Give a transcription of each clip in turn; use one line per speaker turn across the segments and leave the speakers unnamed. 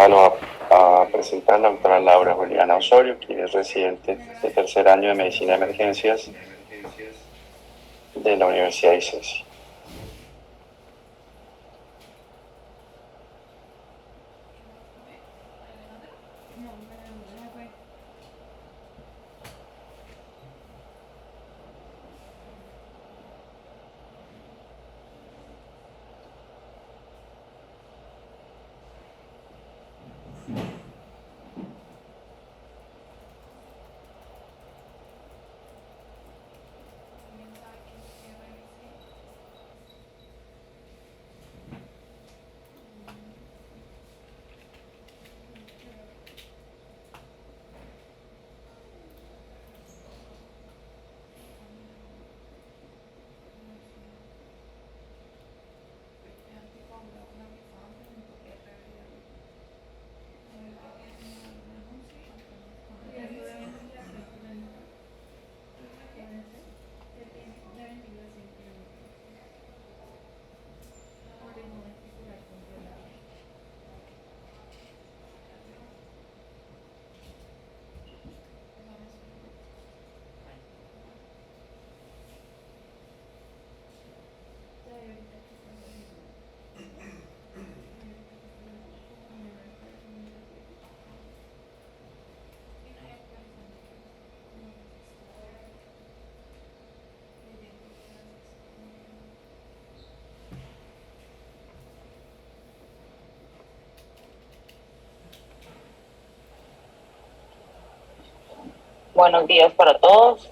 Bueno, a presentar a la doctora Laura Juliana Osorio, quien es residente de tercer año de Medicina de Emergencias de la Universidad de ICESI.
Buenos días para todos.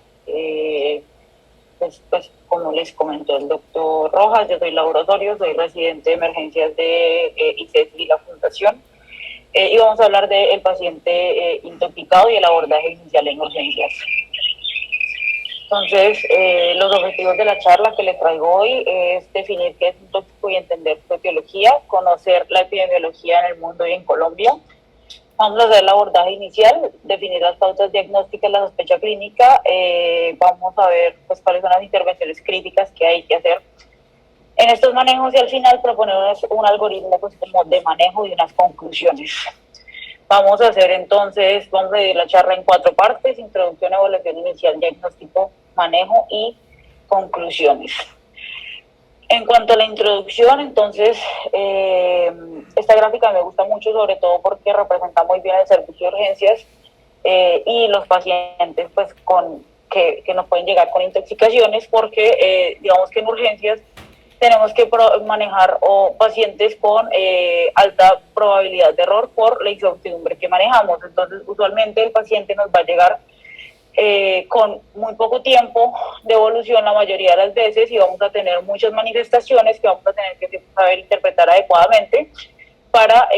Como les comentó el doctor Rojas, yo soy Laura Osorio, soy residente de emergencias de ICESI y la Fundación. Y vamos a hablar del paciente intoxicado y el abordaje inicial en urgencias. Entonces, los objetivos de la charla que les traigo hoy es definir qué es un tóxico y entender su etiología, conocer la epidemiología en el mundo y en Colombia. Vamos a hacer el abordaje inicial, definir las pautas diagnósticas, la sospecha clínica, vamos a ver pues, cuáles son las intervenciones críticas que hay que hacer en estos manejos y al final proponer un algoritmo pues, como de manejo y unas conclusiones. Vamos a hacer entonces, vamos a dividir la charla en 4 partes: introducción, evaluación inicial, diagnóstico, manejo y conclusiones. En cuanto a la introducción, entonces, esta gráfica me gusta mucho, sobre todo porque representa muy bien el servicio de urgencias y los pacientes pues, que nos pueden llegar con intoxicaciones, porque digamos que en urgencias tenemos que manejar pacientes con alta probabilidad de error por la incertidumbre que manejamos. Entonces, usualmente el paciente nos va a llegar con muy poco tiempo de evolución la mayoría de las veces y vamos a tener muchas manifestaciones que vamos a tener que saber interpretar adecuadamente para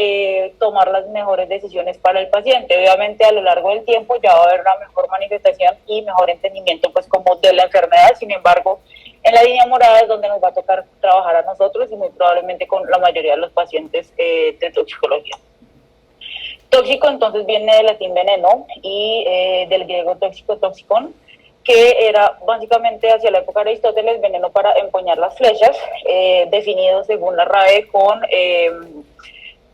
tomar las mejores decisiones para el paciente. Obviamente a lo largo del tiempo ya va a haber una mejor manifestación y mejor entendimiento pues como de la enfermedad. Sin embargo, en la línea morada es donde nos va a tocar trabajar a nosotros y muy probablemente con la mayoría de los pacientes de toxicología. Tóxico entonces viene del latín veneno y del griego tóxico, toxicón, que era básicamente hacia la época de Aristóteles veneno para empuñar las flechas, definido según la RAE con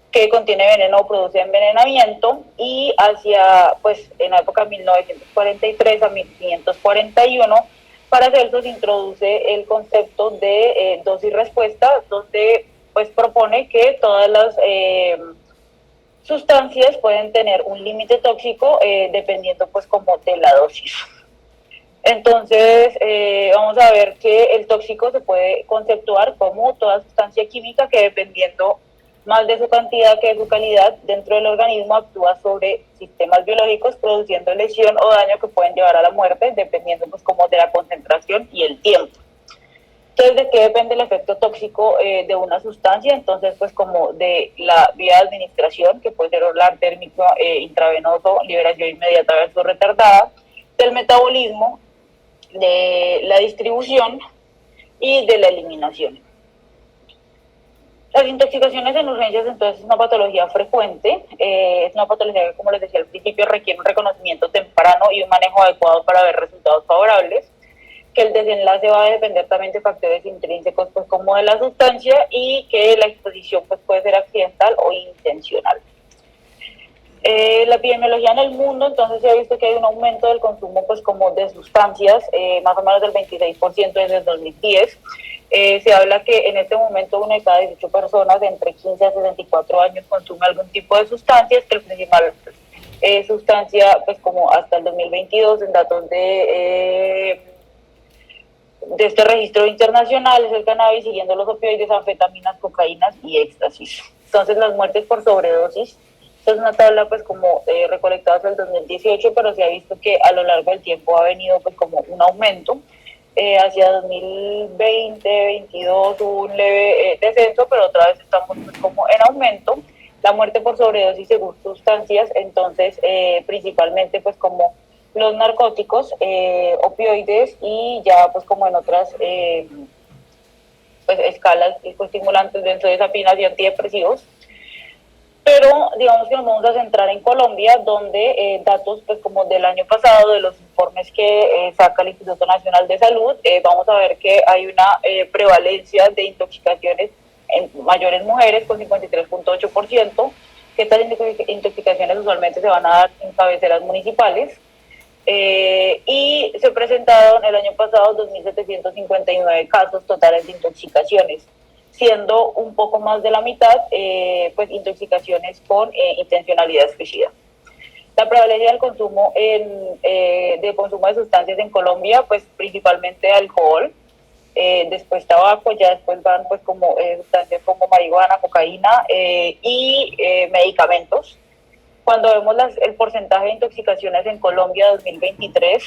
que contiene veneno o produce envenenamiento, y hacia, pues, en la época de 1943 a 1541, para Celso se introduce el concepto de dosis respuesta, donde pues propone que todas las sustancias pueden tener un límite tóxico dependiendo pues como de la dosis. Entonces, vamos a ver que el tóxico se puede conceptuar como toda sustancia química que dependiendo más de su cantidad que de su calidad dentro del organismo actúa sobre sistemas biológicos produciendo lesión o daño que pueden llevar a la muerte dependiendo pues como de la concentración y el tiempo. Entonces, ¿de qué depende el efecto tóxico de una sustancia? Entonces, pues como de la vía de administración, que puede ser oral, térmico, intravenoso, liberación inmediata versus retardada, del metabolismo, de la distribución y de la eliminación. Las intoxicaciones en urgencias entonces es una patología frecuente, es una patología que, como les decía al principio, requiere un reconocimiento temprano y un manejo adecuado para ver resultados favorables, que el desenlace va a depender también de factores intrínsecos pues, como de la sustancia, y que la exposición pues, puede ser accidental o intencional. La epidemiología en el mundo, entonces se ha visto que hay un aumento del consumo pues como de sustancias, más o menos del 26% desde el 2010. Se habla que en este momento una de cada 18 personas de entre 15 a 64 años consume algún tipo de sustancias, que el principal sustancia, pues como hasta el 2022, en datos de este registro internacional, es el cannabis, siguiendo los opioides, anfetaminas, cocaínas y éxtasis. Entonces las muertes por sobredosis, esta es una tabla pues como recolectada hasta el 2018, pero se ha visto que a lo largo del tiempo ha venido pues como un aumento. Hacia 2020, 2022 hubo un leve descenso, pero otra vez estamos pues como en aumento. La muerte por sobredosis según sustancias, entonces principalmente pues como los narcóticos, opioides y ya pues como en otras pues escalas estimulantes, benzodiazepinas y antidepresivos. Pero digamos que nos vamos a centrar en Colombia, donde datos pues como del año pasado, de los informes que saca el Instituto Nacional de Salud, vamos a ver que hay una prevalencia de intoxicaciones en mayores mujeres con 53.8%, que estas intoxicaciones usualmente se van a dar en cabeceras municipales. Y se presentaron el año pasado 2.759 casos totales de intoxicaciones, siendo un poco más de la mitad pues intoxicaciones con intencionalidad suicida. La prevalencia del consumo de consumo de sustancias en Colombia, pues principalmente alcohol, después tabaco, ya después van pues como sustancias como marihuana, cocaína y medicamentos. Cuando vemos el porcentaje de intoxicaciones en Colombia 2023,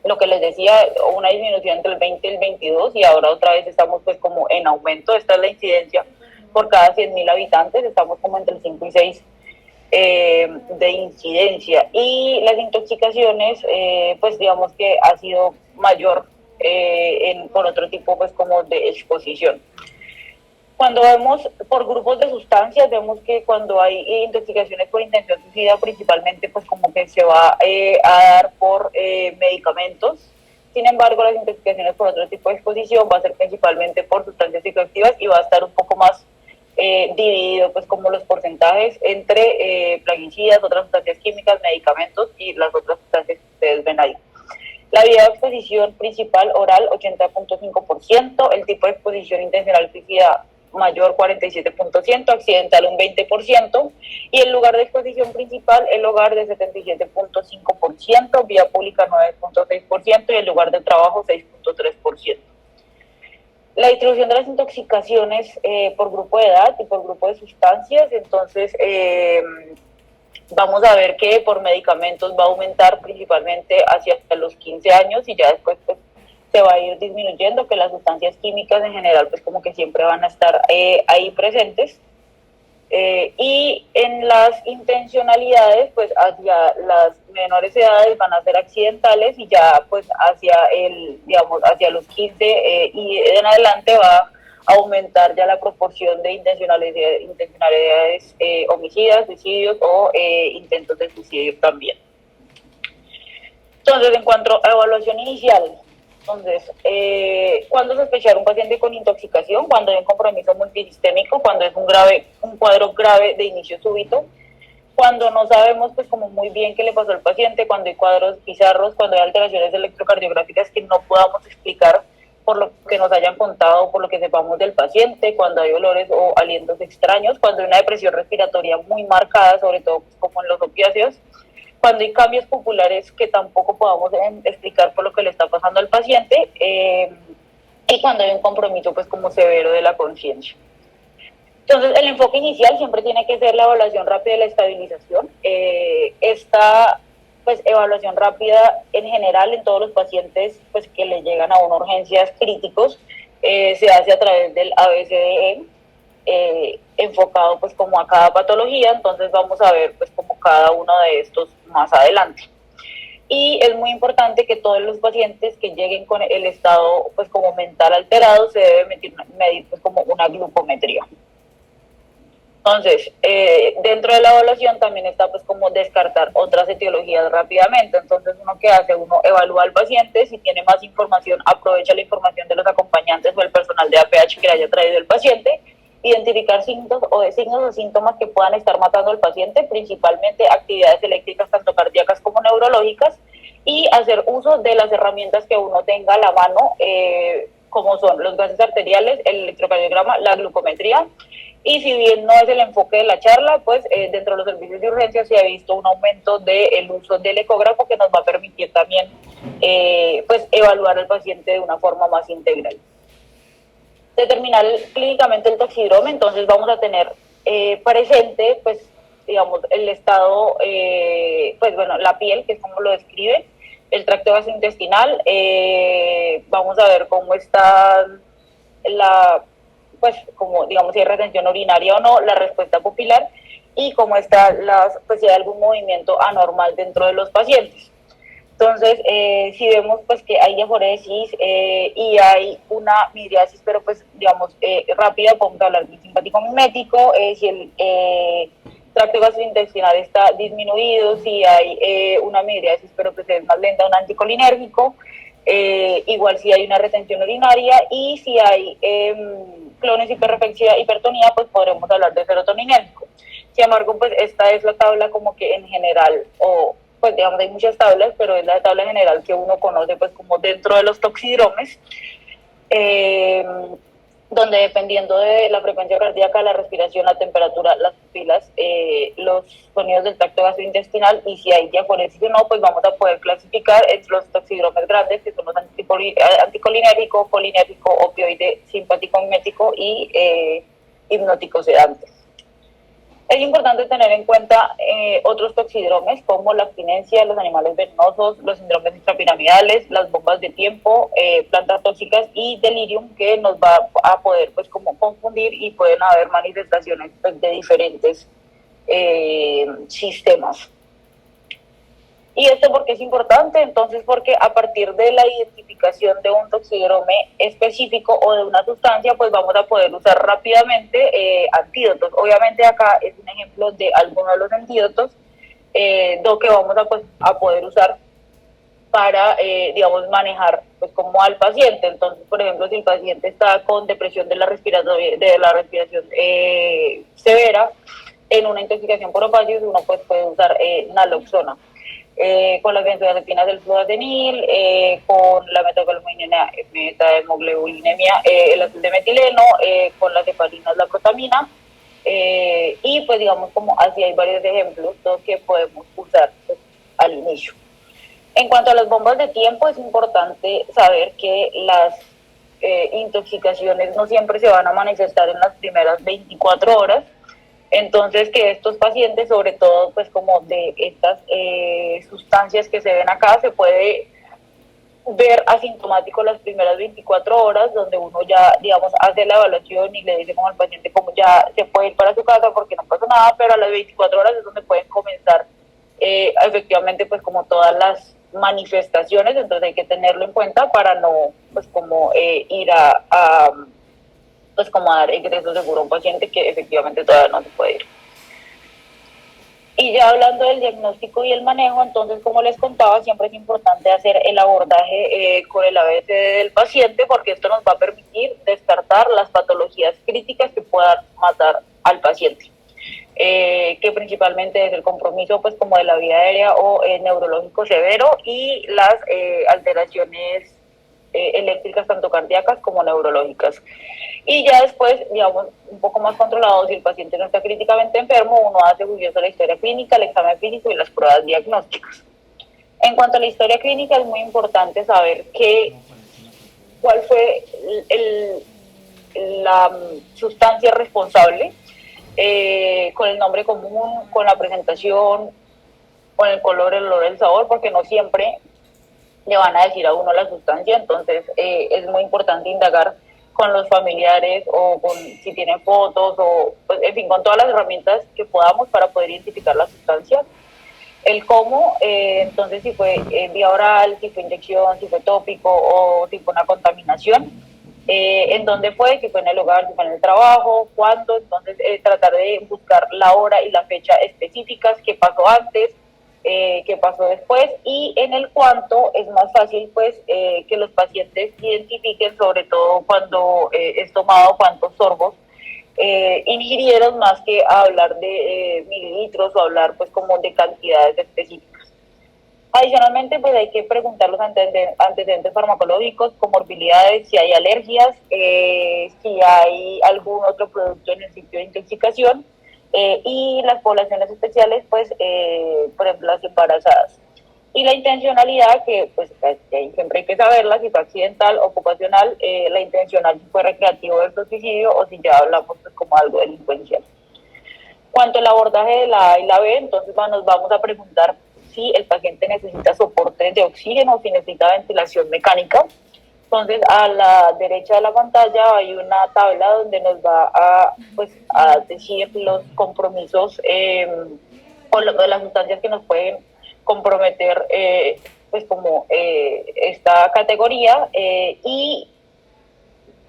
lo que les decía, una disminución entre el 20 y el 22 y ahora otra vez estamos pues como en aumento. Esta es la incidencia por cada 100.000 habitantes, estamos como entre el 5 y 6 de incidencia. Y las intoxicaciones, pues digamos que ha sido mayor por otro tipo pues como de exposición. Cuando vemos por grupos de sustancias, vemos que cuando hay intoxicaciones por intención suicida, principalmente pues como que se va a dar por medicamentos. Sin embargo, las intoxicaciones por otro tipo de exposición va a ser principalmente por sustancias psicoactivas y va a estar un poco más dividido pues como los porcentajes entre plaguicidas, otras sustancias químicas, medicamentos y las otras sustancias que ustedes ven ahí. La vía de exposición principal oral 80.5%, el tipo de exposición intencional suicida mayor 47%, accidental un 20%, y el lugar de exposición principal, el hogar de 77.5%, vía pública 9.6% y el lugar de trabajo 6.3%. La distribución de las intoxicaciones por grupo de edad y por grupo de sustancias, entonces vamos a ver que por medicamentos va a aumentar principalmente hacia los 15 años y ya después pues, se va a ir disminuyendo, que las sustancias químicas en general pues como que siempre van a estar ahí presentes. Y en las intencionalidades pues hacia las menores edades van a ser accidentales y ya pues hacia los 15 y en adelante va a aumentar ya la proporción de intencionalidades homicidas, suicidios o intentos de suicidio también. Entonces, en cuanto a evaluación inicial, entonces, ¿cuándo sospechar un paciente con intoxicación? Cuando hay un compromiso multisistémico, cuando es un cuadro grave de inicio súbito, cuando no sabemos pues como muy bien qué le pasó al paciente, cuando hay cuadros bizarros, cuando hay alteraciones electrocardiográficas que no podamos explicar por lo que nos hayan contado, por lo que sepamos del paciente, cuando hay olores o alientos extraños, cuando hay una depresión respiratoria muy marcada, sobre todo pues, como en los opiáceos, cuando hay cambios populares que tampoco podamos explicar por lo que le está pasando al paciente y cuando hay un compromiso pues como severo de la conciencia. Entonces el enfoque inicial siempre tiene que ser la evaluación rápida de la estabilización. Esta pues evaluación rápida en general en todos los pacientes pues que le llegan a una urgencias críticos se hace a través del ABCDE, enfocado pues como a cada patología, entonces vamos a ver pues como cada uno de estos más adelante. Y es muy importante que todos los pacientes que lleguen con el estado pues como mental alterado se debe medir pues como una glucometría. Entonces, dentro de la evaluación también está pues como descartar otras etiologías rápidamente. Entonces, uno que hace, uno evalúa al paciente, si tiene más información, aprovecha la información de los acompañantes o el personal de APH que le haya traído el paciente identificar signos o síntomas que puedan estar matando al paciente, principalmente actividades eléctricas tanto cardíacas como neurológicas, y hacer uso de las herramientas que uno tenga a la mano, como son los gases arteriales, el electrocardiograma, la glucometría. Y si bien no es el enfoque de la charla, pues dentro de los servicios de urgencia se ha visto un aumento del uso del ecógrafo, que nos va a permitir también pues evaluar al paciente de una forma más integral. Determinar clínicamente el toxidrome, entonces vamos a tener presente, pues, digamos, el estado, pues bueno, la piel, que es como lo describe, el tracto gastrointestinal, vamos a ver cómo está pues, como, digamos, si hay retención urinaria o no, la respuesta pupilar, y cómo está pues, si hay algún movimiento anormal dentro de los pacientes. Entonces, si vemos pues que hay diaforesis y hay una midriasis, pero pues digamos rápida, podemos hablar del simpático mimético, si el tracto gastrointestinal está disminuido, si hay una midriasis, pero pues es más lenta, un anticolinérgico, igual si hay una retención urinaria, y si hay clones, hiperreflexia, hipertonía, pues podremos hablar de serotoninérgico. Sin embargo, pues esta es la tabla como que en general, pues digamos hay muchas tablas, pero es la tabla general que uno conoce pues como dentro de los toxidromes, donde dependiendo de la frecuencia cardíaca, la respiración, la temperatura, las pupilas, los sonidos del tracto gastrointestinal, y si hay diaforesis o no, pues vamos a poder clasificar entre los toxidromes grandes, que son los anticolinérgico, colinérgico, opioide, simpático mimético y hipnótico sedante. Es importante tener en cuenta otros toxidromes como la abstinencia, los animales venenosos, los síndromes intrapiramidales, las bombas de tiempo, plantas tóxicas y delirium, que nos va a poder pues como confundir, y pueden haber manifestaciones pues, de diferentes sistemas. ¿Y esto por qué es importante? Entonces, porque a partir de la identificación de un toxidrome específico o de una sustancia, pues vamos a poder usar rápidamente antídotos. Obviamente acá es un ejemplo de algunos de los antídotos lo que vamos a poder usar para, digamos, manejar pues como al paciente. Entonces, por ejemplo, si el paciente está con depresión de la respiración severa, en una intoxicación por opacios, uno pues puede usar naloxona. Con las benzodiazepinas del fluoxetinil, con la metahemoglobinemia, el azul de metileno, con las heparinas, la protamina, y pues digamos como así hay varios ejemplos que podemos usar pues, al inicio. En cuanto a las bombas de tiempo, es importante saber que las intoxicaciones no siempre se van a manifestar en las primeras 24 horas. Entonces, que estos pacientes, sobre todo, pues como de estas sustancias que se ven acá, se puede ver asintomático las primeras 24 horas, donde uno ya, digamos, hace la evaluación y le dice como al paciente como ya se puede ir para su casa porque no pasa nada, pero a las 24 horas es donde pueden comenzar efectivamente pues como todas las manifestaciones. Entonces hay que tenerlo en cuenta para no pues como ir pues como dar ingreso seguro a un paciente que efectivamente todavía no se puede ir. Y ya hablando del diagnóstico y el manejo, entonces como les contaba, siempre es importante hacer el abordaje con el ABC del paciente, porque esto nos va a permitir descartar las patologías críticas que puedan matar al paciente, que principalmente es el compromiso pues como de la vía aérea o neurológico severo, y las alteraciones eléctricas tanto cardíacas como neurológicas. Y ya después, digamos, un poco más controlado, si el paciente no está críticamente enfermo, uno hace juicioso la historia clínica, el examen físico y las pruebas diagnósticas. En cuanto a la historia clínica, es muy importante saber cuál fue la sustancia responsable, con el nombre común, con la presentación, con el color, el olor, el sabor, porque no siempre le van a decir a uno la sustancia. Entonces es muy importante indagar con los familiares o con si tienen fotos o pues, en fin, con todas las herramientas que podamos para poder identificar la sustancia. El cómo, entonces si fue vía oral, si fue inyección, si fue tópico o si fue una contaminación, en dónde fue, si fue en el hogar, si fue en el trabajo, cuándo. Entonces tratar de buscar la hora y la fecha específicas, qué pasó antes, qué pasó después, y en el cuánto es más fácil pues que los pacientes identifiquen, sobre todo cuando es tomado cuántos sorbos ingirieron, más que hablar de mililitros o hablar pues como de cantidades específicas. Adicionalmente, pues hay que preguntar los antecedentes farmacológicos, comorbilidades, si hay alergias, si hay algún otro producto en el sitio de intoxicación, y las poblaciones especiales, pues, por ejemplo, las embarazadas. Y la intencionalidad, que pues siempre hay que saberla, si fue accidental o ocupacional, la intencional si fue recreativo del suicidio o si ya hablamos pues como algo delincuencial. Cuanto al abordaje de la A y la B, entonces nos vamos a preguntar si el paciente necesita soporte de oxígeno o si necesita ventilación mecánica. Entonces, a la derecha de la pantalla hay una tabla donde nos va a decir los compromisos o las sustancias que nos pueden comprometer pues como esta categoría, y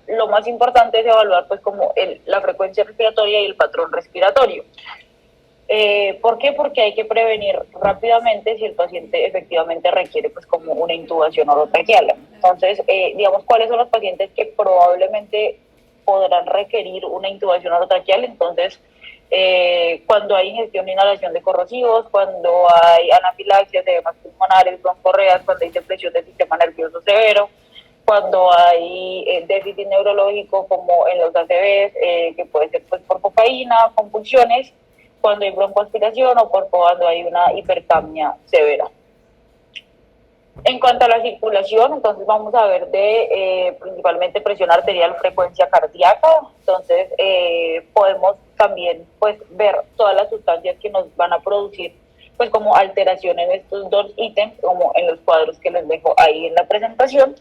lo más importante es evaluar pues como la frecuencia respiratoria y el patrón respiratorio. ¿Por qué? Porque hay que prevenir rápidamente si el paciente efectivamente requiere pues como una intubación orotraqueal. Entonces, digamos, ¿cuáles son los pacientes que probablemente podrán requerir una intubación orotraqueal? Entonces, cuando hay ingestión e inhalación de corrosivos, cuando hay anafilaxias, edemas pulmonares, broncorreas, cuando hay depresión del sistema nervioso severo, cuando hay déficit neurológico como en los ACVs, que puede ser pues por cocaína, convulsiones, cuando hay broncoaspiración o cuando hay una hipercapnia severa. En cuanto a la circulación, entonces vamos a ver de principalmente presión arterial, frecuencia cardíaca. Entonces podemos también pues ver todas las sustancias que nos van a producir pues como alteración en estos dos ítems, como en los cuadros que les dejo ahí en la presentación.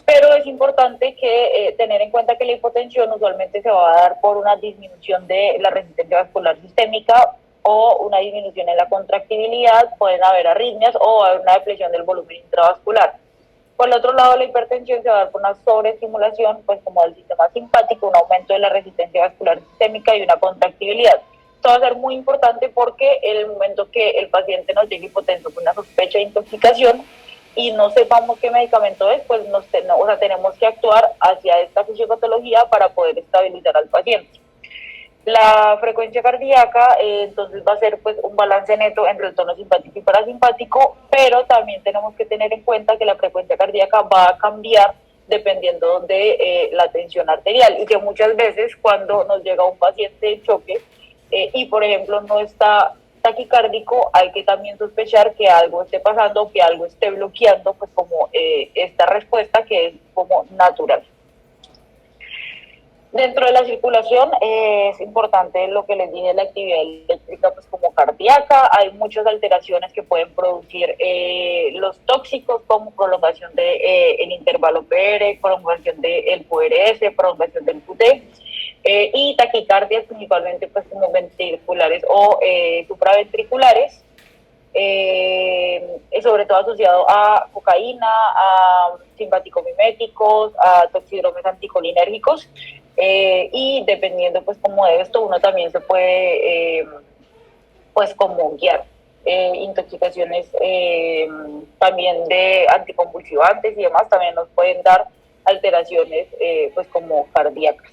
Pero es importante que tener en cuenta que la hipotensión usualmente se va a dar por una disminución de la resistencia vascular sistémica o una disminución en la contractibilidad, pueden haber arritmias o haber una depresión del volumen intravascular. Por el otro lado, la hipertensión se va a dar por una sobreestimulación, pues como del sistema simpático, un aumento de la resistencia vascular sistémica y una contractibilidad. Esto va a ser muy importante porque en el momento que el paciente nos llegue hipotenso con una sospecha de intoxicación y no sepamos qué medicamento es, pues tenemos que actuar hacia esta fisiopatología para poder estabilizar al paciente. La frecuencia cardíaca entonces va a ser pues un balance neto entre el tono simpático y parasimpático, pero también tenemos que tener en cuenta que la frecuencia cardíaca va a cambiar dependiendo de la tensión arterial, y que muchas veces cuando nos llega un paciente de choque y por ejemplo no está taquicárdico, hay que también sospechar que algo esté pasando, que algo esté bloqueando pues como esta respuesta que es como natural. Dentro de la circulación es importante lo que les dije, la actividad eléctrica pues como cardíaca. Hay muchas alteraciones que pueden producir los tóxicos, como prolongación del intervalo PR, prolongación del QRS, prolongación del QT, y taquicardias principalmente pues como ventriculares o supraventriculares, sobre todo asociado a cocaína, a simpaticomiméticos, a toxidromes anticolinérgicos. Y dependiendo pues como de esto uno también se puede pues como guiar intoxicaciones también de anticonvulsivantes y demás también nos pueden dar alteraciones pues como cardíacas.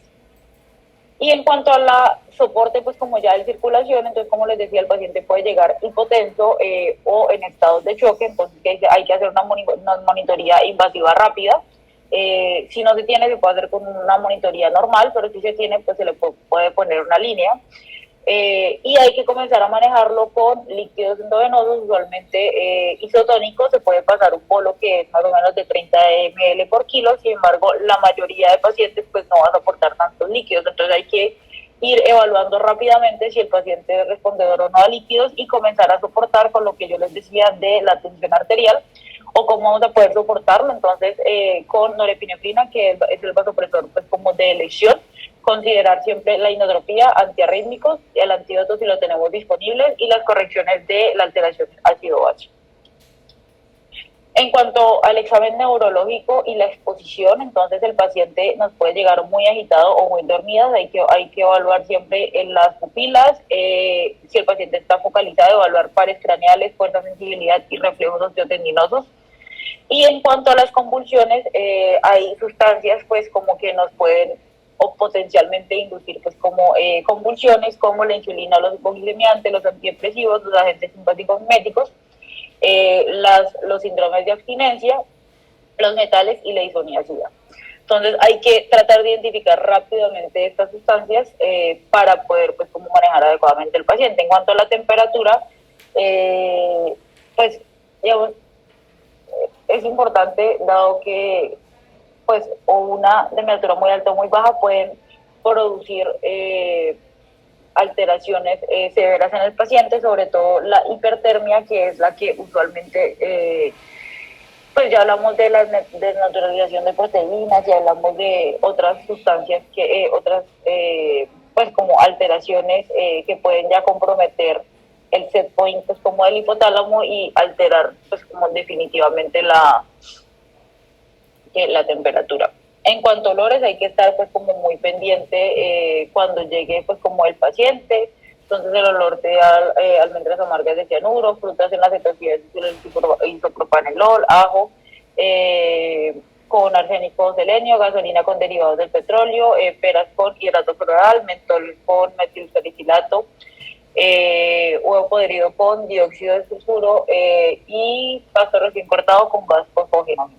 Y en cuanto a la soporte, pues como ya de circulación, entonces como les decía, el paciente puede llegar hipotenso o en estados de choque, entonces hay que hacer una monitoría invasiva rápida. Si no se tiene, se puede hacer con una monitoría normal, pero si se tiene, pues se le puede poner una línea. Y hay que comenzar a manejarlo con líquidos endovenosos, usualmente isotónicos. Se puede pasar un bolo que es más o menos de 30 ml por kilo. Sin embargo, la mayoría de pacientes pues no van a soportar tantos líquidos, entonces hay que ir evaluando rápidamente si el paciente es respondedor o no a líquidos y comenzar a soportar con lo que yo les decía de la tensión arterial, o cómo vamos a poder soportarlo. Entonces con norepinefrina, que es el vasopresor pues como de elección, considerar siempre la inotropía, antiarrítmicos, el antídoto si lo tenemos disponible, y las correcciones de la alteración ácido-base. En cuanto al examen neurológico y la exposición, entonces el paciente nos puede llegar muy agitado o muy dormido. Hay que evaluar siempre en las pupilas, si el paciente está focalizado, evaluar pares craneales, fuerza, sensibilidad y reflejos osteotendinosos. Y en cuanto a las convulsiones, hay sustancias pues como que nos pueden o potencialmente inducir pues como convulsiones, como la insulina, los hipoglicemiantes, los antidepresivos, los agentes simpáticos miméticos, los síndromes de abstinencia, los metales y la isoniazida. Entonces hay que tratar de identificar rápidamente estas sustancias para poder pues como manejar adecuadamente el paciente. En cuanto a la temperatura, pues digamos, es importante dado que pues o una temperatura muy alta o muy baja pueden producir alteraciones severas en el paciente, sobre todo la hipertermia, que es la que usualmente pues ya hablamos de la desnaturalización de proteínas, ya hablamos de otras sustancias, otras pues como alteraciones que pueden ya comprometer el set point pues como del hipotálamo y alterar pues como definitivamente la temperatura. En cuanto a olores, hay que estar pues como muy pendiente cuando llegue pues como el paciente. Entonces el olor de almendras amargas de cianuro, frutas en la cetosis, isopropanolol, ajo, con arsénico selenio, gasolina con derivados del petróleo, peras con hidrato floral, mentol con metilsalicilato, huevo podrido con dióxido de sulfuro y pasto recién cortado con gas fosfógeno.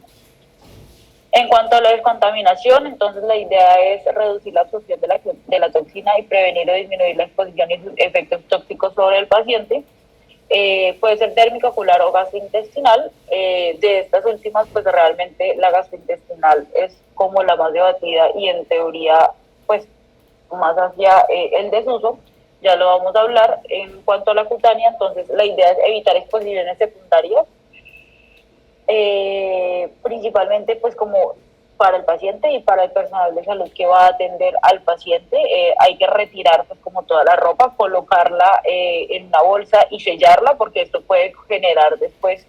En cuanto a la descontaminación, entonces la idea es reducir la absorción de la toxina y prevenir o disminuir la exposición y sus efectos tóxicos sobre el paciente. Puede ser térmico, ocular o gastrointestinal. De estas últimas, pues realmente la gastrointestinal es como la más debatida y en teoría, pues más hacia el desuso. Ya lo vamos a hablar. En cuanto a la cutánea, entonces la idea es evitar exposiciones secundarias. Principalmente pues como para el paciente y para el personal de salud que va a atender al paciente, hay que retirar pues como toda la ropa, colocarla en una bolsa y sellarla porque esto puede generar después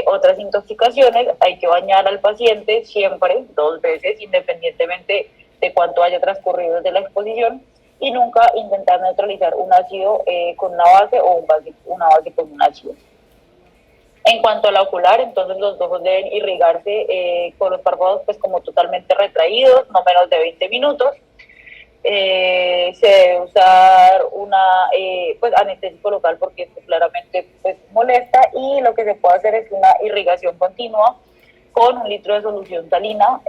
otras intoxicaciones. Hay que bañar al paciente siempre 2 veces independientemente de cuánto haya transcurrido desde la exposición y nunca intentar neutralizar un ácido con una base o una base con un ácido. En cuanto a la ocular, entonces los ojos deben irrigarse con los párpados pues como totalmente retraídos, no menos de 20 minutos. Se debe usar una pues anestésico local porque esto claramente pues molesta y lo que se puede hacer es una irrigación continua con 1 litro de solución salina,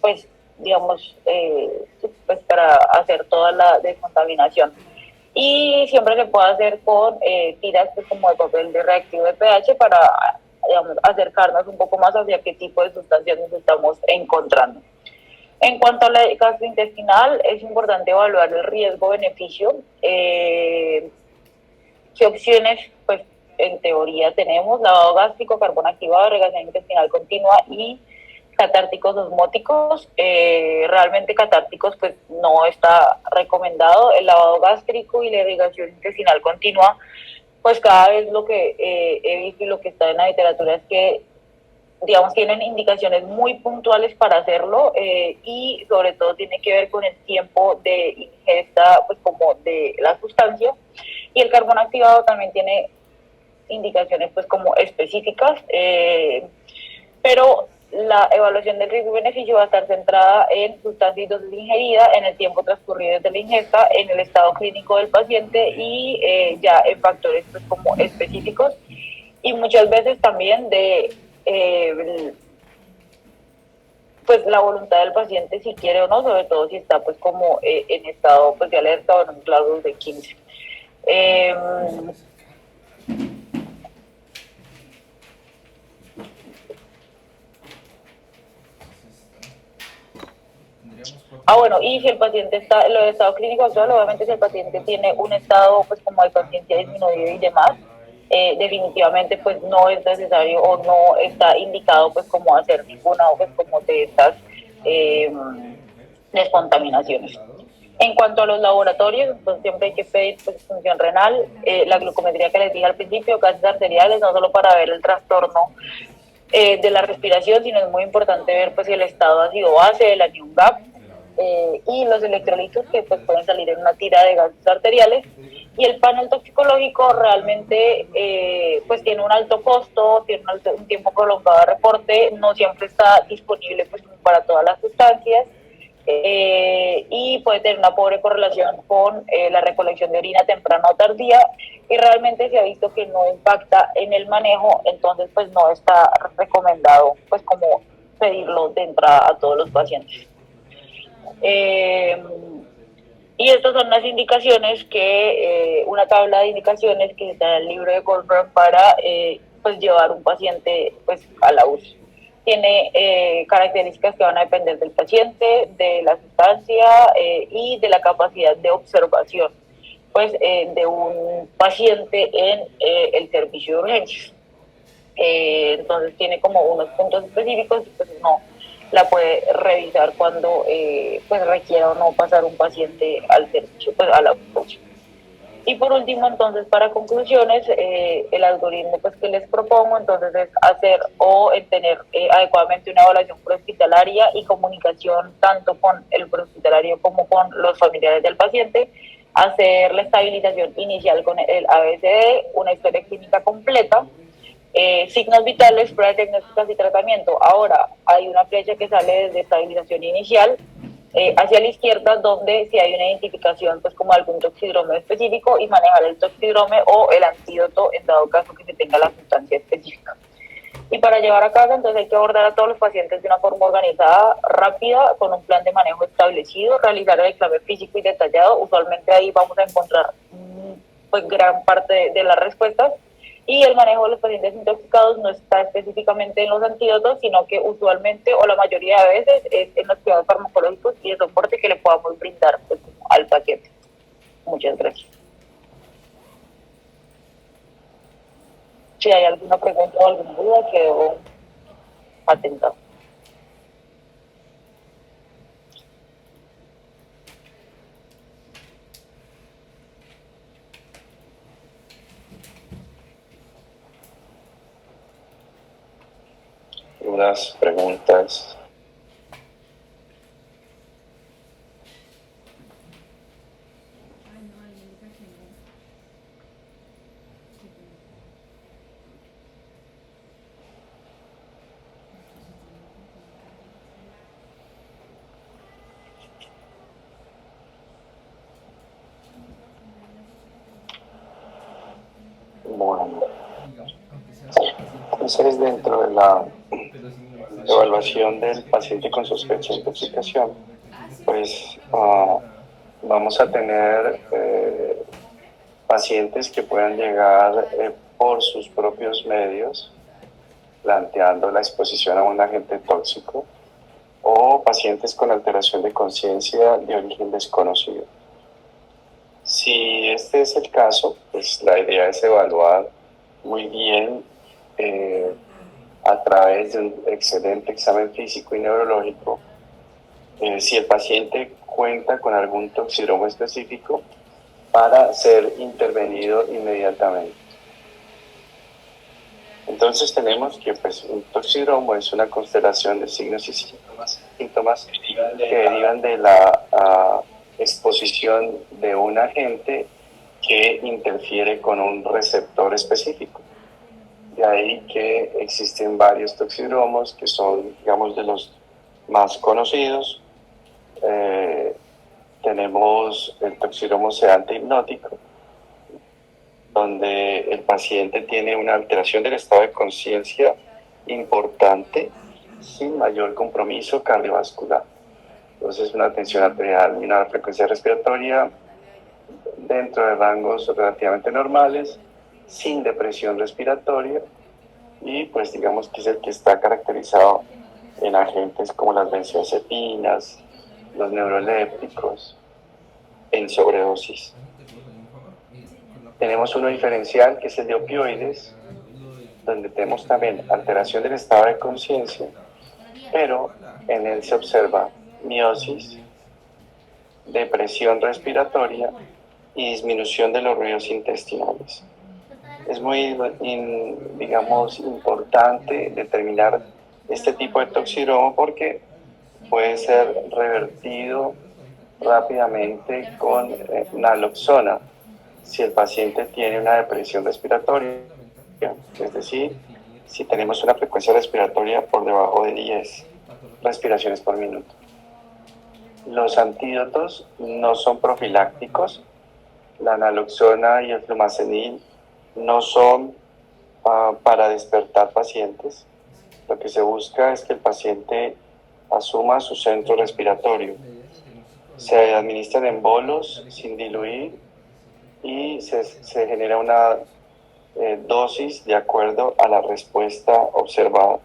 pues digamos pues para hacer toda la descontaminación. Y siempre se puede hacer con tiras pues, como de papel de reactivo de pH para digamos, acercarnos un poco más hacia qué tipo de sustancias nos estamos encontrando. En cuanto a la gastrointestinal, es importante evaluar el riesgo-beneficio. ¿Qué opciones, pues, en teoría tenemos? Lavado gástrico, carbón activado, irrigación intestinal continua y catárticos osmóticos. Realmente catárticos pues no está recomendado. El lavado gástrico y la irrigación intestinal continua, pues cada vez lo que he visto y lo que está en la literatura es que digamos tienen indicaciones muy puntuales para hacerlo y sobre todo tiene que ver con el tiempo de ingesta pues como de la sustancia, y el carbón activado también tiene indicaciones pues como específicas, pero la evaluación del riesgo-beneficio va a estar centrada en sustancia y dosis ingerida, en el tiempo transcurrido desde la ingesta, en el estado clínico del paciente y ya en factores pues, como específicos y muchas veces también de pues la voluntad del paciente si quiere o no, sobre todo si está pues como en estado pues de alerta o en un grado de 15. Bueno, y si el paciente está, lo de estado clínico actual, obviamente si el paciente tiene un estado pues como de conciencia disminuido y demás, definitivamente pues no es necesario o no está indicado pues como hacer ninguna pues como de estas descontaminaciones. En cuanto a los laboratorios, pues siempre hay que pedir pues, función renal, la glucometría que les dije al principio, gases arteriales, no solo para ver el trastorno de la respiración, sino es muy importante ver pues el estado ácido-base, el anion gap, y los electrolitos que pues pueden salir en una tira de gases arteriales. Y el panel toxicológico realmente pues tiene un alto costo, tiene un tiempo prolongado de reporte, no siempre está disponible pues para todas las sustancias y puede tener una pobre correlación con la recolección de orina temprana o tardía, y realmente se ha visto que no impacta en el manejo, entonces pues no está recomendado pues como pedirlo de entrada a todos los pacientes. Y estas son las indicaciones una tabla de indicaciones que está en el libro de Goldberg para pues llevar un paciente pues a la UCI. Tiene características que van a depender del paciente, de la sustancia y de la capacidad de observación pues de un paciente en el servicio de urgencias. Entonces tiene como unos puntos específicos, pues uno la puede revisar cuando pues requiera o no pasar un paciente al servicio, pues a la UCI. Y por último, entonces, para conclusiones, el algoritmo pues, que les propongo entonces es hacer o tener adecuadamente una evaluación prehospitalaria y comunicación tanto con el prehospitalario como con los familiares del paciente, hacer la estabilización inicial con el ABCD, una historia clínica completa, signos vitales, pruebas diagnósticas y tratamiento. Ahora hay una flecha que sale desde estabilización inicial hacia la izquierda, donde si hay una identificación pues como algún toxidrome específico, y manejar el toxidrome o el antídoto en dado caso que se tenga la sustancia específica. Y para llevar a cabo, entonces hay que abordar a todos los pacientes de una forma organizada, rápida, con un plan de manejo establecido, realizar el examen físico y detallado. Usualmente ahí vamos a encontrar pues gran parte de las respuestas. Y el manejo de los pacientes intoxicados no está específicamente en los antídotos, sino que usualmente o la mayoría de veces es en los cuidados farmacológicos y el soporte que le podamos brindar pues, al paciente. Muchas gracias. Si hay alguna pregunta o alguna duda, quedo atenta.
Dudas, preguntas. Bueno, entonces dentro de la evaluación del paciente con sospecha de intoxicación, pues vamos a tener pacientes que puedan llegar por sus propios medios, planteando la exposición a un agente tóxico, o pacientes con alteración de conciencia de origen desconocido. Si este es el caso, pues la idea es evaluar muy bien a través de un excelente examen físico y neurológico si el paciente cuenta con algún toxidromo específico para ser intervenido inmediatamente. Entonces tenemos que pues, un toxidromo es una constelación de signos y síntomas que derivan de la exposición de un agente que interfiere con un receptor específico. De ahí que existen varios toxidromos que son, digamos, de los más conocidos. Tenemos el toxidromo sedante hipnótico, donde el paciente tiene una alteración del estado de conciencia importante sin mayor compromiso cardiovascular. Entonces, una tensión arterial y una frecuencia respiratoria dentro de rangos relativamente normales, sin depresión respiratoria, y pues digamos que es el que está caracterizado en agentes como las benzodiazepinas, los neurolépticos, en sobredosis. Tenemos uno diferencial que es el de opioides, donde tenemos también alteración del estado de conciencia, pero en él se observa miosis, depresión respiratoria y disminución de los ruidos intestinales. Es muy, digamos, importante determinar este tipo de toxidromo porque puede ser revertido rápidamente con naloxona si el paciente tiene una depresión respiratoria, es decir, si tenemos una frecuencia respiratoria por debajo de 10 respiraciones por minuto. Los antídotos no son profilácticos. La naloxona y el flumazenil no son para despertar pacientes. Lo que se busca es que el paciente asuma su centro respiratorio. Se administran en bolos sin diluir y se genera una dosis de acuerdo a la respuesta observada.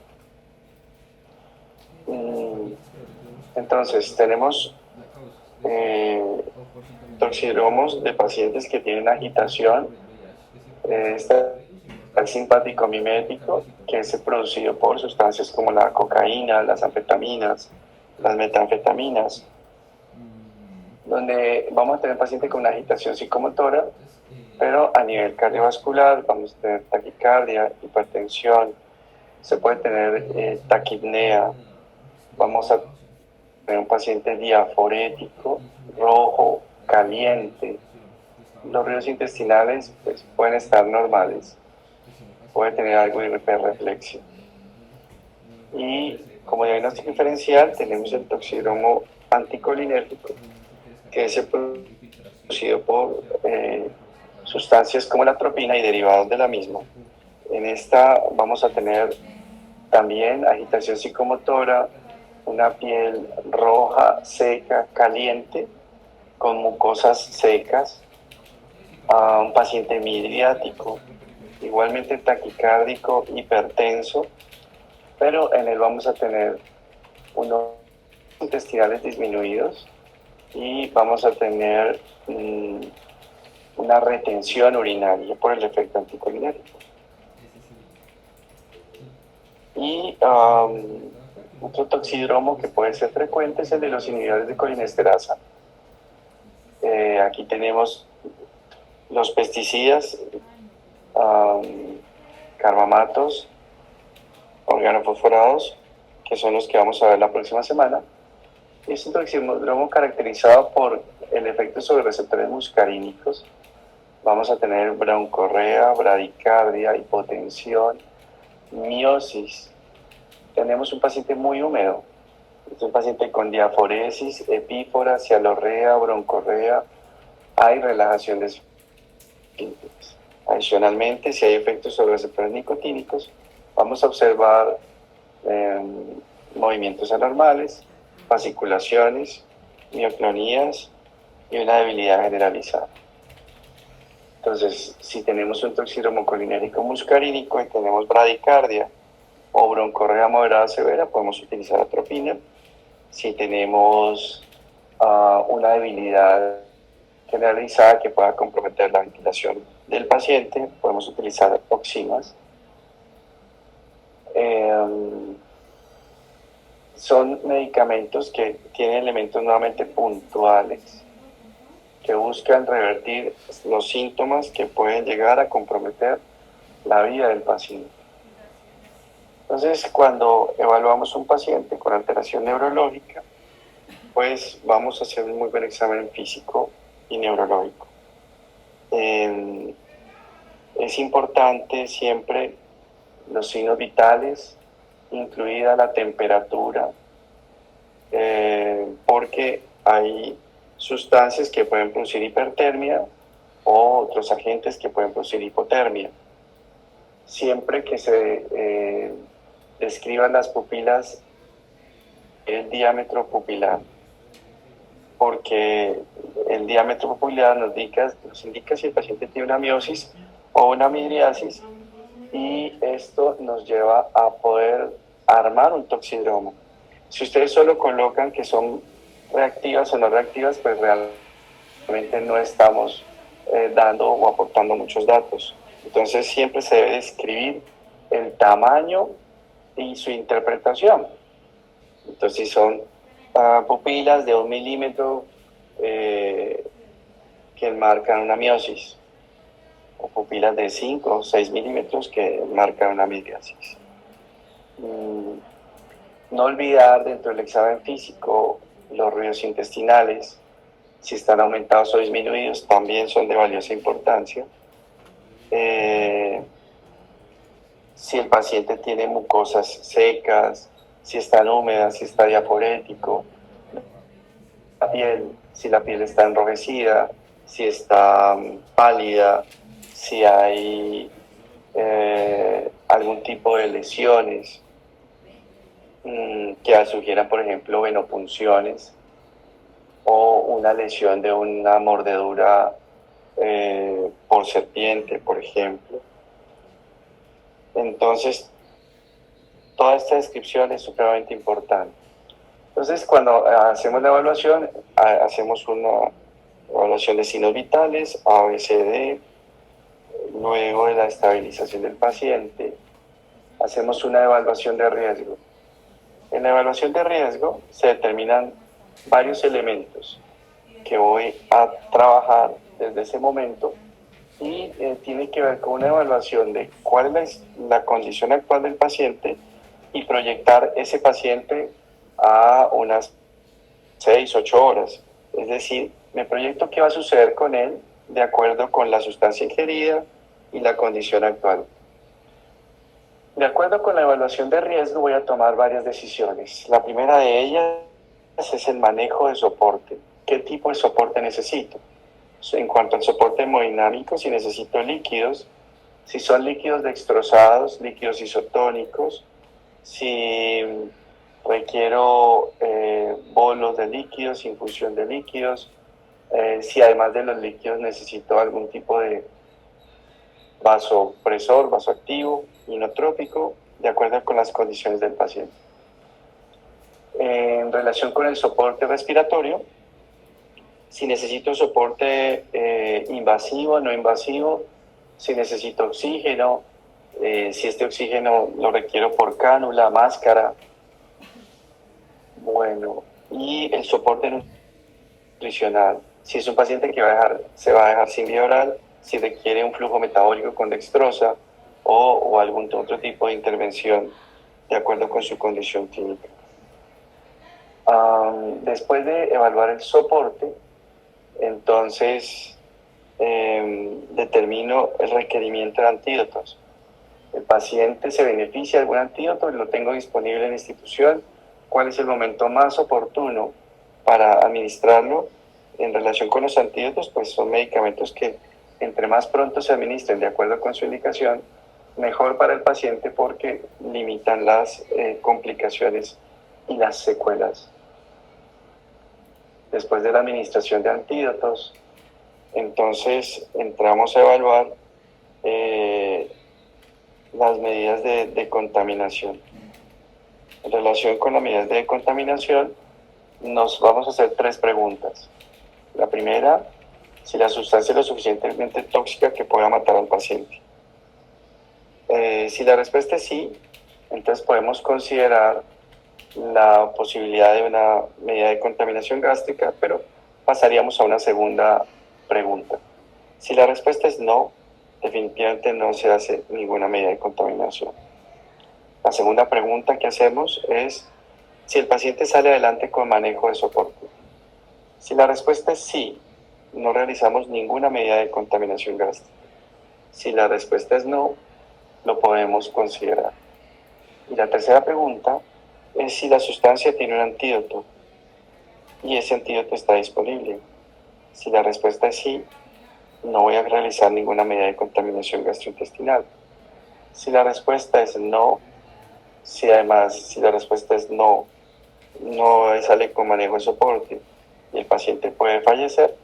Entonces, tenemos toxidromos de pacientes que tienen agitación. Está el simpático mimético, que es producido por sustancias como la cocaína, las anfetaminas, las metanfetaminas, donde vamos a tener paciente con una agitación psicomotora, pero a nivel cardiovascular vamos a tener taquicardia, hipertensión, se puede tener taquipnea, vamos a tener un paciente diaforético, rojo, caliente. Los ruidos intestinales pues, pueden estar normales, puede tener algo de hiperreflexia. Y como diagnóstico diferencial tenemos el toxidromo anticolinérgico, que es producido por sustancias como la atropina y derivados de la misma. En esta vamos a tener también agitación psicomotora, una piel roja, seca, caliente, con mucosas secas, a un paciente midriático, igualmente taquicárdico, hipertenso, pero en él vamos a tener unos intestinales disminuidos y vamos a tener una retención urinaria por el efecto anticolinérgico. Y otro toxidromo que puede ser frecuente es el de los inhibidores de colinesterasa. Aquí tenemos los pesticidas, carbamatos, organofosforados, que son los que vamos a ver la próxima semana. Es un toxidromo caracterizado por el efecto sobre receptores muscarínicos. Vamos a tener broncorrea, bradicardia, hipotensión, miosis. Tenemos un paciente muy húmedo. Es un paciente con diaforesis, epífora, cialorrea, broncorrea. Hay relajación de esfínteres. Adicionalmente, si hay efectos sobre receptores nicotínicos, vamos a observar movimientos anormales, fasciculaciones, mioclonías y una debilidad generalizada. Entonces, si tenemos un toxidromo colinérico muscarínico y tenemos bradicardia o broncorrea moderada severa, podemos utilizar atropina. Si tenemos una debilidad generalizada que pueda comprometer la ventilación del paciente, podemos utilizar oximas. Son medicamentos que tienen elementos nuevamente puntuales que buscan revertir los síntomas que pueden llegar a comprometer la vida del paciente. Entonces, cuando evaluamos un paciente con alteración neurológica, pues vamos a hacer un muy buen examen físico y neurológico. Es importante siempre los signos vitales, incluida la temperatura, porque hay sustancias que pueden producir hipertermia o otros agentes que pueden producir hipotermia. Siempre que se describan las pupilas, el diámetro pupilar, porque el diámetro pupilar nos indica si el paciente tiene una miosis o una midriasis, y esto nos lleva a poder armar un toxidromo. Si ustedes solo colocan que son reactivas o no reactivas, pues realmente no estamos dando o aportando muchos datos. Entonces siempre se debe describir el tamaño y su interpretación. Entonces si son pupilas de 1 milímetro que marcan una miosis, o pupilas de 5 o 6 milímetros que marcan una midriasis. No olvidar dentro del examen físico los ruidos intestinales, si están aumentados o disminuidos, también son de valiosa importancia. Si el paciente tiene mucosas secas, si están húmedas, si está diaforético, piel, si la piel está enrojecida, si está pálida, si hay algún tipo de lesiones que sugieran, por ejemplo, venopunciones o una lesión de una mordedura por serpiente, por ejemplo. Entonces, toda esta descripción es supremamente importante. Entonces, cuando hacemos la evaluación, hacemos una evaluación de signos vitales, ABCD, luego de la estabilización del paciente, hacemos una evaluación de riesgo. En la evaluación de riesgo se determinan varios elementos que voy a trabajar desde ese momento y tiene que ver con una evaluación de cuál es la condición actual del paciente y proyectar ese paciente a unas 6, 8 horas. Es decir, me proyecto qué va a suceder con él de acuerdo con la sustancia ingerida y la condición actual. De acuerdo con la evaluación de riesgo voy a tomar varias decisiones. La primera de ellas es el manejo de soporte. ¿Qué tipo de soporte necesito? En cuanto al soporte hemodinámico, si necesito líquidos, si son líquidos dextrosados, líquidos isotónicos, si requiero bolos de líquidos, infusión de líquidos, si además de los líquidos necesito algún tipo de vasopresor, vasoactivo, inotrópico, de acuerdo con las condiciones del paciente. En relación con el soporte respiratorio, si necesito soporte invasivo, no invasivo, si necesito oxígeno, si este oxígeno lo requiero por cánula, máscara. Bueno, y el soporte nutricional. Si es un paciente que se va a dejar sin vía oral, si requiere un flujo metabólico con dextrosa o algún otro tipo de intervención de acuerdo con su condición clínica. Después de evaluar el soporte, entonces determino el requerimiento de antídotos. El paciente se beneficia de algún antídoto, lo tengo disponible en la institución. ¿Cuál es el momento más oportuno para administrarlo? En relación con los antídotos, pues son medicamentos que entre más pronto se administren de acuerdo con su indicación, mejor para el paciente porque limitan las complicaciones y las secuelas. Después de la administración de antídotos, entonces entramos a evaluar las medidas de contaminación. En relación con las medidas de contaminación, nos vamos a hacer 3 preguntas. La primera, si la sustancia es lo suficientemente tóxica que pueda matar al paciente. Si la respuesta es sí, entonces podemos considerar la posibilidad de una medida de contaminación gástrica, pero pasaríamos a una segunda pregunta. Si la respuesta es no, definitivamente no se hace ninguna medida de contaminación. La segunda pregunta que hacemos es si el paciente sale adelante con manejo de soporte. Si la respuesta es sí, no realizamos ninguna medida de contaminación gástrica. Si la respuesta es no, lo podemos considerar. Y la tercera pregunta es si la sustancia tiene un antídoto y ese antídoto está disponible. Si la respuesta es sí, no voy a realizar ninguna medida de contaminación gastrointestinal. Si la respuesta es no, si la respuesta es no sale con manejo de soporte y el paciente puede fallecer,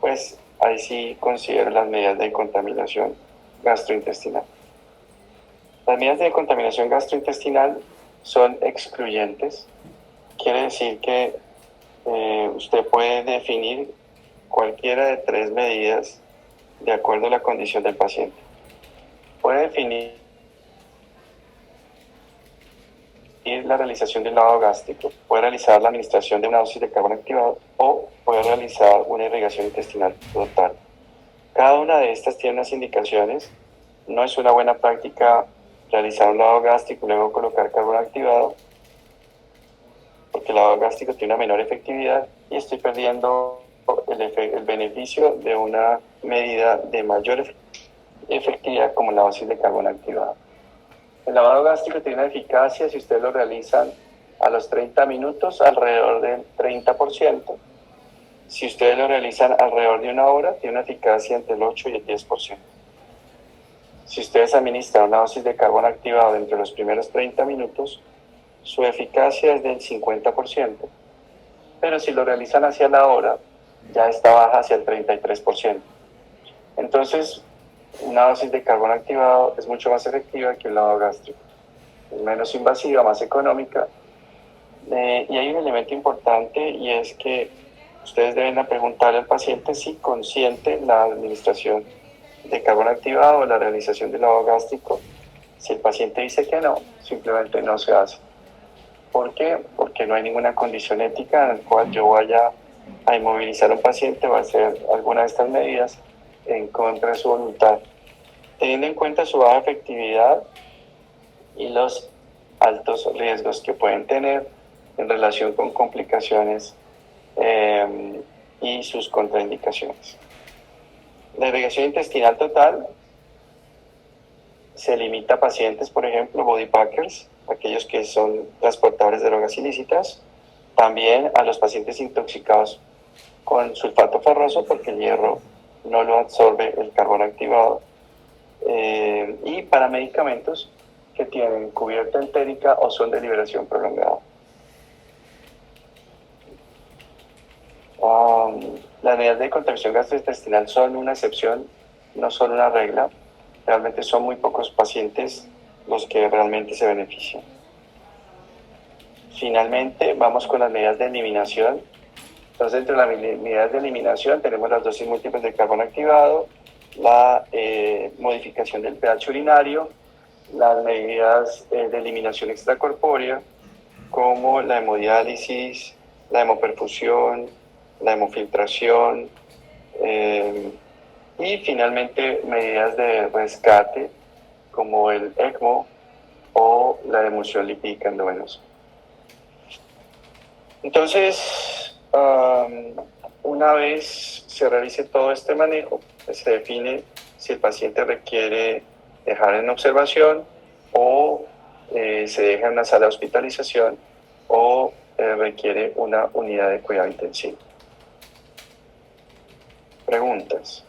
pues ahí sí considero las medidas de contaminación gastrointestinal. Las medidas de contaminación gastrointestinal son excluyentes. Quiere decir que usted puede definir cualquiera de 3 medidas de acuerdo a la condición del paciente. Puede definir la realización de un lavado gástrico, puede realizar la administración de una dosis de carbón activado o puede realizar una irrigación intestinal total. Cada una de estas tiene unas indicaciones. No es una buena práctica realizar un lavado gástrico y luego colocar carbón activado, porque el lavado gástrico tiene una menor efectividad y estoy perdiendo el beneficio de una medida de mayor efectividad como la dosis de carbón activado. El lavado gástrico tiene una eficacia, si ustedes lo realizan a los 30 minutos, alrededor del 30%, Si ustedes lo realizan alrededor de una hora, tiene una eficacia entre el 8 y el 10%. Si ustedes administran una dosis de carbón activado dentro de los primeros 30 minutos, su eficacia es del 50%. Pero si lo realizan hacia la hora, ya está baja hacia el 33%. Entonces, una dosis de carbón activado es mucho más efectiva que un lavado gástrico. Es menos invasiva, más económica. Y hay un elemento importante, y es que ustedes deben preguntarle al paciente si consiente la administración de carbón activado o la realización del lavado gástrico. Si el paciente dice que no, simplemente no se hace. ¿Por qué? Porque no hay ninguna condición ética en la cual yo vaya a inmovilizar a un paciente o a hacer alguna de estas medidas en contra de su voluntad, teniendo en cuenta su baja efectividad y los altos riesgos que pueden tener en relación con complicaciones y sus contraindicaciones. La irrigación intestinal total se limita a pacientes, por ejemplo, body packers, aquellos que son transportadores de drogas ilícitas, también a los pacientes intoxicados con sulfato ferroso, porque el hierro no lo absorbe el carbón activado, y para medicamentos que tienen cubierta entérica o son de liberación prolongada. Las medidas de contención gastrointestinal son una excepción, no son una regla. Realmente son muy pocos pacientes los que realmente se benefician. Finalmente, vamos con las medidas de eliminación. Entonces, entre las medidas de eliminación tenemos las dosis múltiples de carbón activado, la modificación del pH urinario, las medidas de eliminación extracorpórea, como la hemodiálisis, la hemoperfusión, la hemofiltración, y finalmente medidas de rescate como el ECMO o la emulsión lipídica endovenosa. Entonces, una vez se realice todo este manejo, se define si el paciente requiere dejar en observación o se deja en una sala de hospitalización o requiere una unidad de cuidado intensivo. Preguntas.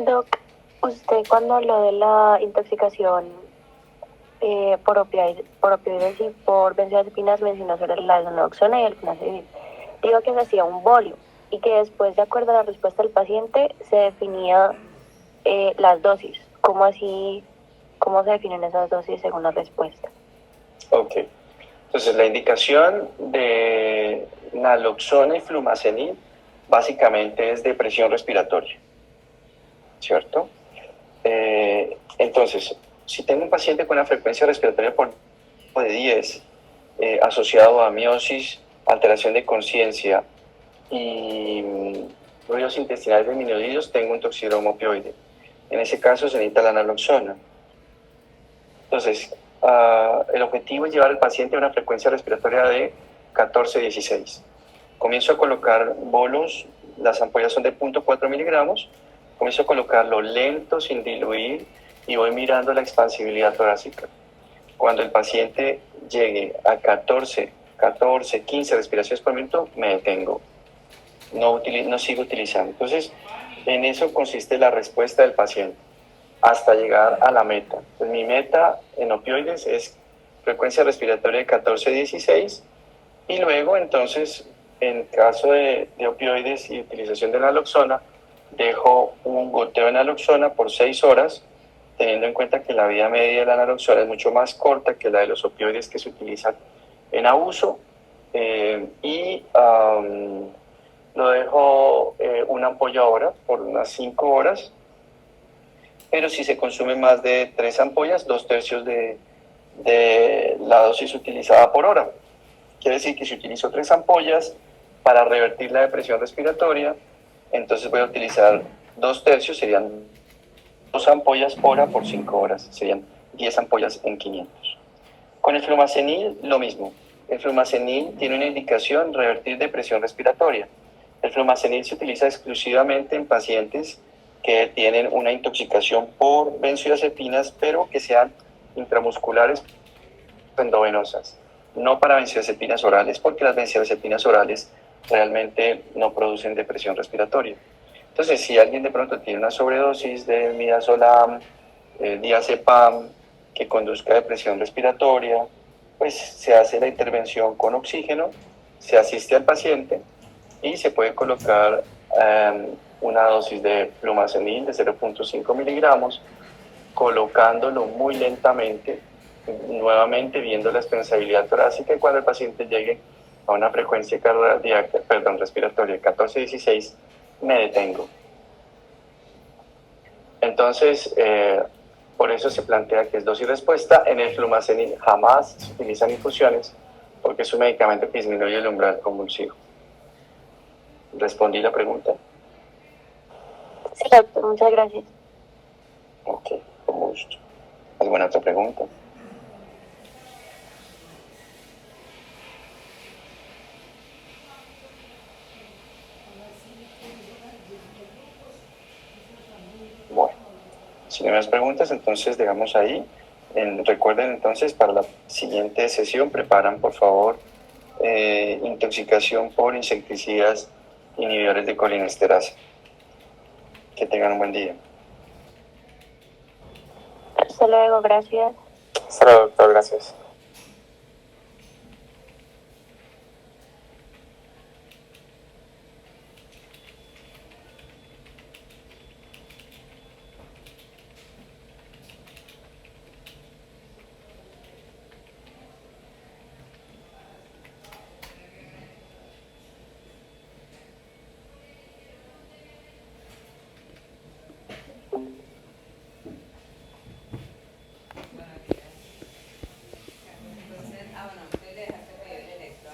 Doc, usted cuando habló de la intoxicación por opioides y por benzodiazepinas mencionó sobre la naloxona y el clonazepam. Digo que se hacía un bolio y que después, de acuerdo a la respuesta del paciente, se definía las dosis. ¿Cómo así? ¿Cómo se definen esas dosis según la respuesta?
Ok. Entonces, la indicación de naloxona y flumazenil básicamente es de presión respiratoria, ¿cierto? Entonces, si tengo un paciente con una frecuencia respiratoria por de 10, asociado a miosis, alteración de conciencia y ruidos intestinales disminuidos, tengo un toxidroma opioide. En ese caso se necesita la naloxona. Entonces, el objetivo es llevar al paciente a una frecuencia respiratoria de 14-16. Comienzo a colocar bolos, las ampollas son de 0.4 miligramos, comienzo a colocarlo lento, sin diluir, y voy mirando la expansibilidad torácica. Cuando el paciente llegue a 14, 15 respiraciones por minuto, me detengo. No sigo utilizando. Entonces, en eso consiste la respuesta del paciente, hasta llegar a la meta. Pues mi meta en opioides es frecuencia respiratoria de 14-16, y luego, entonces, en caso de opioides y utilización de naloxona, dejo un goteo de naloxona por 6 horas, teniendo en cuenta que la vida media de la naloxona es mucho más corta que la de los opioides que se utilizan en abuso, y lo dejo una ampolla hora por unas 5 horas, pero si se consume más de 3 ampollas, 2/3 de la dosis utilizada por hora. Quiere decir que si utilizo 3 ampollas para revertir la depresión respiratoria, entonces voy a utilizar 2/3, serían 2 ampollas hora por 5 horas, serían 10 ampollas en 500. Con el flumazenil, lo mismo. El flumazenil tiene una indicación revertir depresión respiratoria. El flumazenil se utiliza exclusivamente en pacientes que tienen una intoxicación por benzodiazepinas, pero que sean intramusculares endovenosas. no para benzodiazepinas orales, porque las benzodiazepinas orales realmente no producen depresión respiratoria. Entonces, si alguien de pronto tiene una sobredosis de midazolam, diazepam, que conduzca a depresión respiratoria, pues se hace la intervención con oxígeno, se asiste al paciente y se puede colocar una dosis de flumazenil de 0.5 miligramos, colocándolo muy lentamente, nuevamente viendo la expansabilidad torácica, y cuando el paciente llegue a una frecuencia cardíaca, respiratoria 14-16, me detengo. Entonces, por eso se plantea que es dosis respuesta. En el flumazenil jamás se utilizan infusiones porque es un medicamento que disminuye el umbral convulsivo. ¿Respondí la pregunta?
Sí, doctor, muchas gracias.
Ok, con gusto. ¿Alguna otra pregunta? Bueno, si no hay más preguntas, entonces dejamos ahí. Recuerden entonces, para la siguiente sesión, preparan por favor intoxicación por insecticidas inhibidores de colinesterasa. Que tengan un buen día.
Hasta luego, gracias.
Hasta luego, doctor, gracias.